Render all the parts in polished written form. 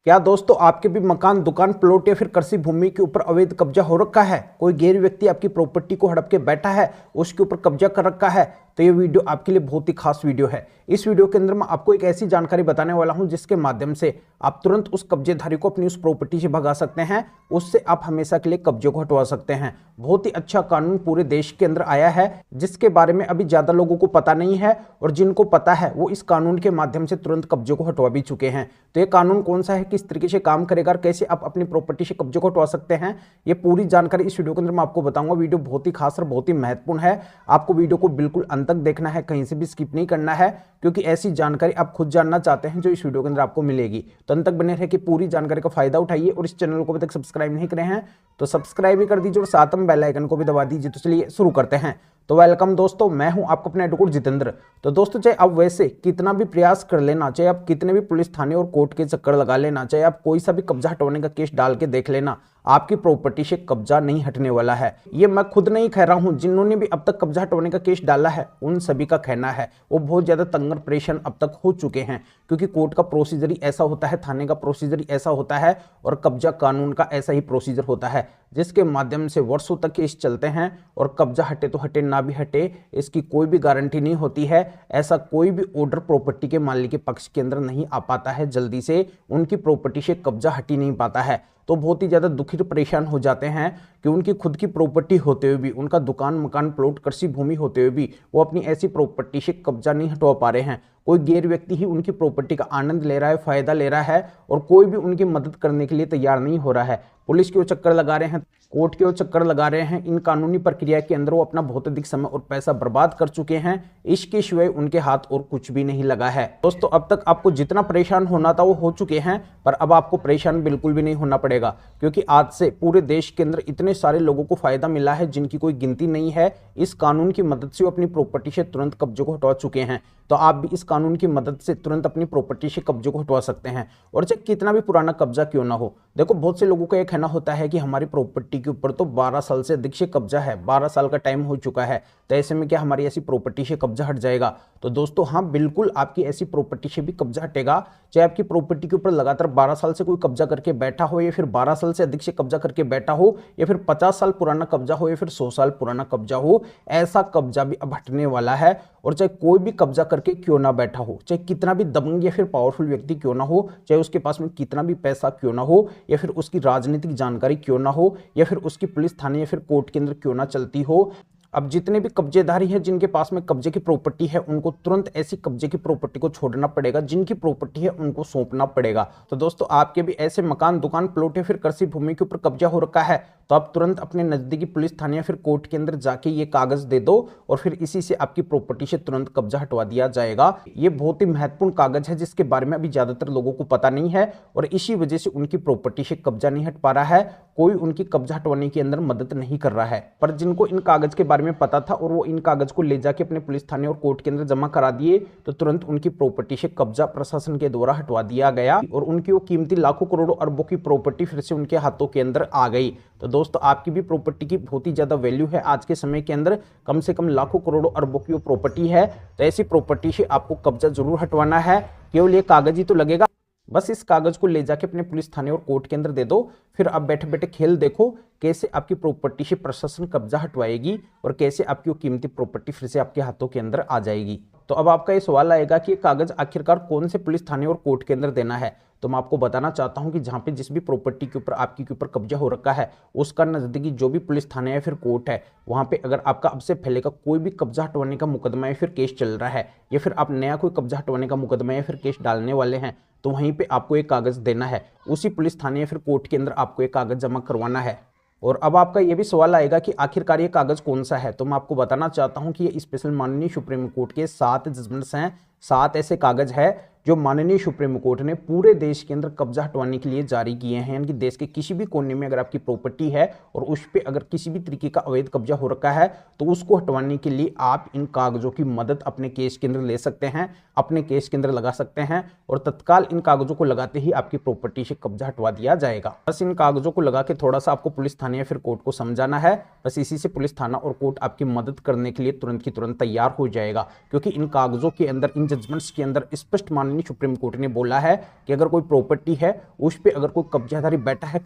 क्या दोस्तों आपके भी मकान, दुकान, प्लॉट या फिर कृषि भूमि के ऊपर अवैध कब्जा हो रखा है? कोई गैर व्यक्ति आपकी प्रॉपर्टी को हड़प के बैठा है, उसके ऊपर कब्जा कर रखा है? तो ये वीडियो आपके लिए बहुत ही खास वीडियो है। इस वीडियो के अंदर मैं आपको एक ऐसी जानकारी बताने वाला हूं जिसके माध्यम से आप तुरंत उस कब्जेधारी को अपनी उस प्रॉपर्टी से भगा सकते हैं, उससे आप हमेशा के लिए कब्जे को हटवा सकते हैं। बहुत ही अच्छा कानून पूरे देश के अंदर आया है जिसके बारे में अभी ज्यादा लोगों को पता नहीं है, और जिनको पता है वो इस कानून के माध्यम से तुरंत कब्जे को हटवा भी चुके हैं। तो ये कानून कौन सा है, किस तरीके से काम करेगा और कैसे आप अपनी प्रॉपर्टी से कब्जे को हटवा सकते हैं, ये पूरी जानकारी इस वीडियो के अंदर मैं आपको बताऊंगा। वीडियो बहुत ही खास और बहुत ही महत्वपूर्ण है। आपको वीडियो को बिल्कुल अंत तक देखना है, कहीं से भी स्किप नहीं करना है, क्योंकि ऐसी जानकारी आप खुद जानना चाहते हैं जो इस वीडियो के अंदर आपको मिलेगी। तो अंत तक बने रहे कि पूरी जानकारी का फायदा उठाइए, और इस चैनल को अभी तक सब्सक्राइब नहीं करे हैं तो सब्सक्राइब भी कर दीजिए और साथ में बेल आइकन को भी दबा दीजिए। तो चलिए शुरू करते हैं। तो वेलकम दोस्तों, मैं हूं आपका अपना एडवोकेट जितेंद्र। तो दोस्तों, चाहे आप वैसे कितना भी प्रयास कर लेना, चाहे आप कितने भी पुलिस थाने और कोर्ट के चक्कर लगा लेना, चाहे आप कोई सा भी कब्जा हटवाने का केस डाल के देख लेना, आपकी प्रॉपर्टी से कब्जा नहीं हटने वाला है। ये मैं खुद नहीं कह रहा हूं, जिन्होंने भी अब तक कब्जा हटवाने का केस डाला है उन सभी का कहना है। वो बहुत ज्यादा तंग परेशान अब तक हो चुके हैं, क्योंकि कोर्ट का प्रोसीजर ही ऐसा होता है, थाने का प्रोसीजर ही ऐसा होता है, और कब्जा कानून का ऐसा ही प्रोसीजर होता है, जिसके माध्यम से वर्षों तक केस चलते हैं। और कब्जा हटे तो हटे, ना भी हटे, इसकी कोई भी गारंटी नहीं होती है। ऐसा कोई भी ऑर्डर प्रॉपर्टी के मालिक के पक्ष के अंदर नहीं आ पाता है जल्दी से, उनकी प्रॉपर्टी से कब्जा हट ही नहीं पाता है। तो बहुत ही ज़्यादा दुखी परेशान हो जाते हैं कि उनकी खुद की प्रॉपर्टी होते हुए भी, उनका दुकान, मकान, प्लॉट, कृषि भूमि होते हुए भी वो अपनी ऐसी प्रॉपर्टी से कब्जा नहीं हटवा पा रहे हैं। कोई गैर व्यक्ति ही उनकी प्रॉपर्टी का आनंद ले रहा है, फायदा ले रहा है, और कोई भी उनकी मदद करने के लिए तैयार नहीं हो रहा है। पुलिस के वो चक्कर लगा रहे हैं, कोर्ट के वो चक्कर लगा रहे हैं, इन कानूनी प्रक्रिया के अंदर वो अपना बहुत अधिक समय और पैसा बर्बाद कर चुके हैं। इसके सिवाय उनके हाथ और कुछ भी नहीं लगा है। दोस्तों, अब तक आपको जितना परेशान होना था वो हो चुके हैं, पर अब आपको परेशान बिल्कुल भी नहीं होना पड़ेगा, क्योंकि आज से पूरे देश के अंदर इतने सारे लोगों को फायदा मिला है जिनकी कोई गिनती नहीं है। इस कानून की मदद से वो अपनी प्रॉपर्टी से तुरंत कब्जे को हटवा चुके हैं। तो आप भी इस कानून की मदद से तुरंत अपनी प्रॉपर्टी से कब्जे को हटवा सकते हैं, और चाहे कितना भी पुराना कब्जा क्यों ना हो। देखो, बहुत से लोगों का यह कहना होता है कि हमारी प्रॉपर्टी के ऊपर तो 12 साल से अधिक से कब्जा है, 12 साल का टाइम हो चुका है, तो ऐसे में क्या हमारी ऐसी प्रॉपर्टी से कब्जा हट जाएगा? तो दोस्तों हाँ, बिल्कुल आपकी ऐसी प्रॉपर्टी से भी कब्जा हटेगा। चाहे आपकी प्रॉपर्टी के ऊपर लगातार 12 साल से कोई कब्जा करके बैठा हो, या फिर 12 साल से अधिक से कब्जा करके बैठा हो, या फिर 50 साल पुराना कब्जा हो, या फिर 100 साल पुराना कब्जा हो, ऐसा कब्जा भी अब हटने वाला है। और चाहे कोई भी कब्जा करके क्यों ना बैठा हो, चाहे कितना भी दबंग या फिर पावरफुल व्यक्ति क्यों ना हो, चाहे उसके पास में कितना भी पैसा क्यों ना हो, या फिर उसकी राजनीतिक जानकारी क्यों ना हो, या फिर उसकी पुलिस थाने या फिर कोर्ट के अंदर क्यों ना चलती हो, अब जितने भी कब्जेदारी हैं, जिनके पास में कब्जे की प्रॉपर्टी है, उनको तुरंत ऐसी कब्जे की प्रॉपर्टी को छोड़ना पड़ेगा, जिनकी प्रॉपर्टी है उनको सौंपना पड़ेगा। तो दोस्तों, आपके भी ऐसे मकान, दुकान, प्लॉट या फिर कृषि भूमि के ऊपर कब्जा हो रखा है, तो आप तुरंत अपने नजदीकी पुलिस थाने या फिर कोर्ट के अंदर जाके ये कागज दे दो, और फिर इसी से आपकी प्रॉपर्टी से तुरंत कब्जा हटवा दिया जाएगा। ये बहुत ही महत्वपूर्ण कागज है जिसके बारे में अभी ज्यादातर लोगों को पता नहीं है, और इसी वजह से उनकी प्रॉपर्टी से कब्जा नहीं हट पा रहा है, कोई उनकी कब्जा हटवाने के अंदर मदद नहीं कर रहा है। पर जिनको इन कागज के बारे में पता था और वो इन कागज को ले जाके अपने पुलिस थाने और कोर्ट के अंदर जमा करा दिए, तो तुरंत उनकी प्रॉपर्टी से कब्जा प्रशासन के द्वारा हटवा दिया गया, और उनकी वो कीमती लाखों करोड़ों अरबों की प्रॉपर्टी फिर से उनके हाथों के अंदर आ गई। तो दोस्तों, आपकी भी प्रॉपर्टी की बहुत ही ज्यादा वैल्यू है आज के समय के अंदर, कम से कम लाखों करोड़ों अरबों की वो प्रॉपर्टी है। तो ऐसी प्रॉपर्टी से आपको कब्जा जरूर हटवाना है। केवल ये कागज ही तो लगेगा, बस इस कागज को ले जाके अपने पुलिस थाने और कोर्ट के अंदर दे दो, फिर आप बैठे बैठे खेल देखो कैसे आपकी प्रॉपर्टी से प्रशासन कब्जा हटवाएगी, और कैसे आपकी वो कीमती प्रॉपर्टी फिर से आपके हाथों के अंदर आ जाएगी। तो अब आपका ये सवाल आएगा कि ये कागज आखिरकार कौन से पुलिस थाने और कोर्ट के अंदर देना है। तो मैं आपको बताना चाहता हूं कि जहां पे जिस भी प्रॉपर्टी के ऊपर आपके के ऊपर कब्जा हो रखा है, उसका नजदीकी जो भी पुलिस थाना या फिर कोर्ट है, वहां पे अगर आपका अब से पहले का कोई भी कब्जा हटवाने का मुकदमा या फिर केस चल रहा है, या फिर आप नया कोई कब्जा हटवाने का मुकदमा या फिर केस डालने वाले हैं, तो वहीं पे आपको एक कागज देना है। उसी पुलिस थाने या फिर कोर्ट के अंदर आपको एक कागज जमा करवाना है। और अब आपका यह भी सवाल आएगा कि आखिरकार ये कागज कौन सा है। तो मैं आपको बताना चाहता हूं कि ये स्पेशल माननीय सुप्रीम कोर्ट के 7 जजमेंट्स हैं, 7 ऐसे कागज है जो माननीय सुप्रीम कोर्ट ने पूरे देश के अंदर कब्जा हटवाने के लिए जारी किए हैं। यानी कि देश के किसी भी कोने में अगर आपकी प्रॉपर्टी है और उस पर अगर किसी भी तरीके का अवैध कब्जा हो रखा है, तो उसको हटवाने के लिए आप इन कागजों की मदद अपने केस के अंदर ले सकते हैं, अपने केस के अंदर लगा सकते हैं, और तत्काल इन कागजों को लगाते ही आपकी प्रॉपर्टी से कब्जा हटवा दिया जाएगा। बस इन कागजों को लगा के थोड़ा सा आपको पुलिस थाने या फिर कोर्ट को समझाना है, बस इसी से पुलिस थाना और कोर्ट आपकी मदद करने के लिए तुरंत की तुरंत तैयार हो जाएगा, क्योंकि इन कागजों के अंदर, इन जजमेंट्स के अंदर स्पष्ट माननीय माननीय सुप्रीम कोर्ट ने बोला है कि अगर कोई प्रॉपर्टी है उस पर अगर कोई कब्जाधारी बैठा है,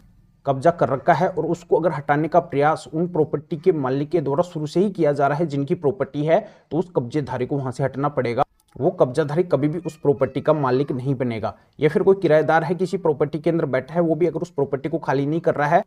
कब्जा कर रखा है और उसको अगर हटाने का प्रयास उन प्रॉपर्टी के मालिक के द्वारा शुरू से ही किया जा रहा है जिनकी प्रॉपर्टी है, तो उस कब्जेधारी को वहां से हटना पड़ेगा। वो कब्जाधारी कभी भी उस प्रॉपर्टी का मालिक नहीं बनेगा। या फिर कोई किराएदार है किसी प्रॉपर्टी के अंदर बैठा है, वो भी अगर उस प्रॉपर्टी को खाली नहीं कर रहा है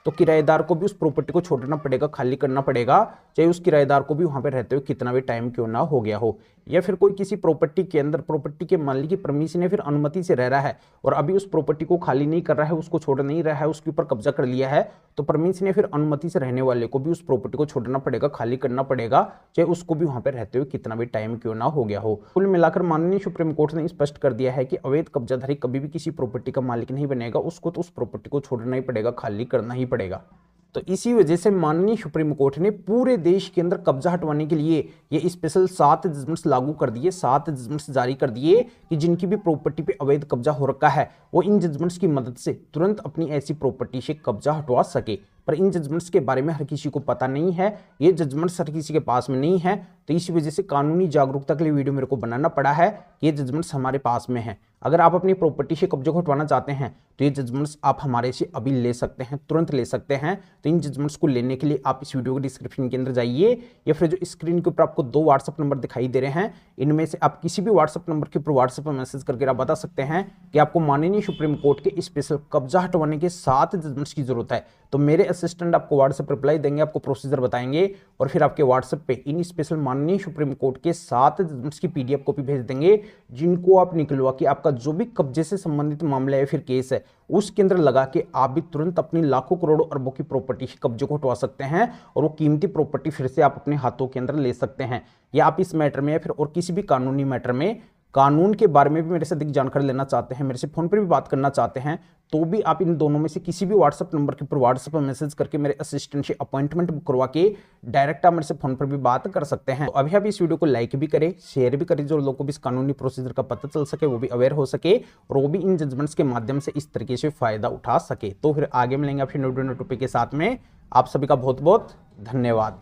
तो किराएदार को भी उस प्रॉपर्टी को छोड़ना पड़ेगा, खाली करना पड़ेगा, चाहे उस किराएदार को भी वहां पे रहते हुए कितना भी टाइम क्यों ना हो गया हो। या फिर कोई किसी प्रॉपर्टी के अंदर प्रॉपर्टी के मालिक की परमिशन या फिर अनुमति से रह रहा है और अभी उस प्रॉपर्टी को खाली नहीं कर रहा है, उसको छोड़ नहीं रहा है, उसके ऊपर कब्जा कर लिया है, तो परमिशन या फिर अनुमति से रहने वाले को भी उस प्रॉपर्टी को छोड़ना पड़ेगा, खाली करना पड़ेगा, चाहे उसको भी वहां पर रहते हुए कितना भी टाइम क्यों ना हो गया हो। कुल मिलाकर माननीय सुप्रीम कोर्ट ने स्पष्ट कर दिया है कि अवैध कब्जाधारी कभी भी किसी प्रॉपर्टी का मालिक नहीं बनेगा, उसको तो उस प्रॉपर्टी को छोड़ना ही पड़ेगा, खाली करना ही पड़ेगा। तो इसी वजह से माननीय सुप्रीम कोर्ट ने पूरे देश के अंदर कब्जा हटवाने के लिए ये स्पेशल 7 जजमेंट्स लागू कर दिए, 7 जजमेंट्स जारी कर दिए कि जिनकी भी प्रॉपर्टी पे अवैध कब्जा हो रखा है वो इन जजमेंट्स की मदद से तुरंत अपनी ऐसी प्रॉपर्टी से कब्जा हटवा सके। पर इन जजमेंट्स के बारे में हर किसी को पता नहीं है, ये जजमेंट्स हर किसी के पास में नहीं है, तो इसी वजह से कानूनी जागरूकता के लिए वीडियो मेरे को बनाना पड़ा है कि ये जजमेंट्स हमारे पास में हैं। अगर आप अपनी प्रॉपर्टी से कब्जा को हटवाना चाहते हैं तो ये जजमेंट्स आप हमारे से अभी ले सकते हैं, तुरंत ले सकते हैं। तो इन जजमेंट्स को लेने के लिए आप इस वीडियो के डिस्क्रिप्शन के अंदर जाइए या फिर जो स्क्रीन के ऊपर आपको 2 व्हाट्सएप नंबर दिखाई दे रहे हैं, इनमें से आप किसी भी व्हाट्सएप नंबर के ऊपर व्हाट्सएप पर मैसेज करके आप बता सकते हैं कि आपको माननीय सुप्रीम कोर्ट के स्पेशल कब्जा हटवाने के 7 जजमेंट्स की जरूरत है। तो मेरे असिस्टेंट आपको व्हाट्सएप रिप्लाई देंगे, आपको प्रोसीजर बताएंगे और फिर आपके व्हाट्सएप पे इन स्पेशल माननीय सुप्रीम कोर्ट के 7 जजमेंट्स की पीडीएफ कॉपी भेज देंगे, जिनको आप निकलवा के आपका जो भी कब्जे से संबंधित मामला या फिर केस है उसके अंदर लगा के आप भी तुरंत अपनी लाखों करोड़ों अरबों की प्रॉपर्टी के कब्जे को हटवा सकते हैं और वो कीमती प्रॉपर्टी फिर से आप अपने हाथों के अंदर ले सकते हैं। या आप इस मैटर में या फिर और किसी भी कानूनी मैटर में कानून के बारे में भी मेरे से अधिक जानकारी लेना चाहते हैं, मेरे से फोन पर भी बात करना चाहते हैं, तो भी आप इन दोनों में से किसी भी व्हाट्सएप नंबर के ऊपर व्हाट्सएप पर मैसेज करके मेरे असिस्टेंट से अपॉइंटमेंट बुक करवा के डायरेक्ट आप मेरे से फोन पर भी बात कर सकते हैं। तो अभी आप इस वीडियो को लाइक भी करें, शेयर भी करें, जो लोगों को भी इस कानूनी प्रोसीजर का पता चल सके, वो भी अवेयर हो सके और वो भी इन जजमेंट्स के माध्यम से इस तरीके से फायदा उठा सके। तो फिर आगे मिलेंगे आपसे नए टॉपिक के साथ में। आप सभी का बहुत बहुत धन्यवाद।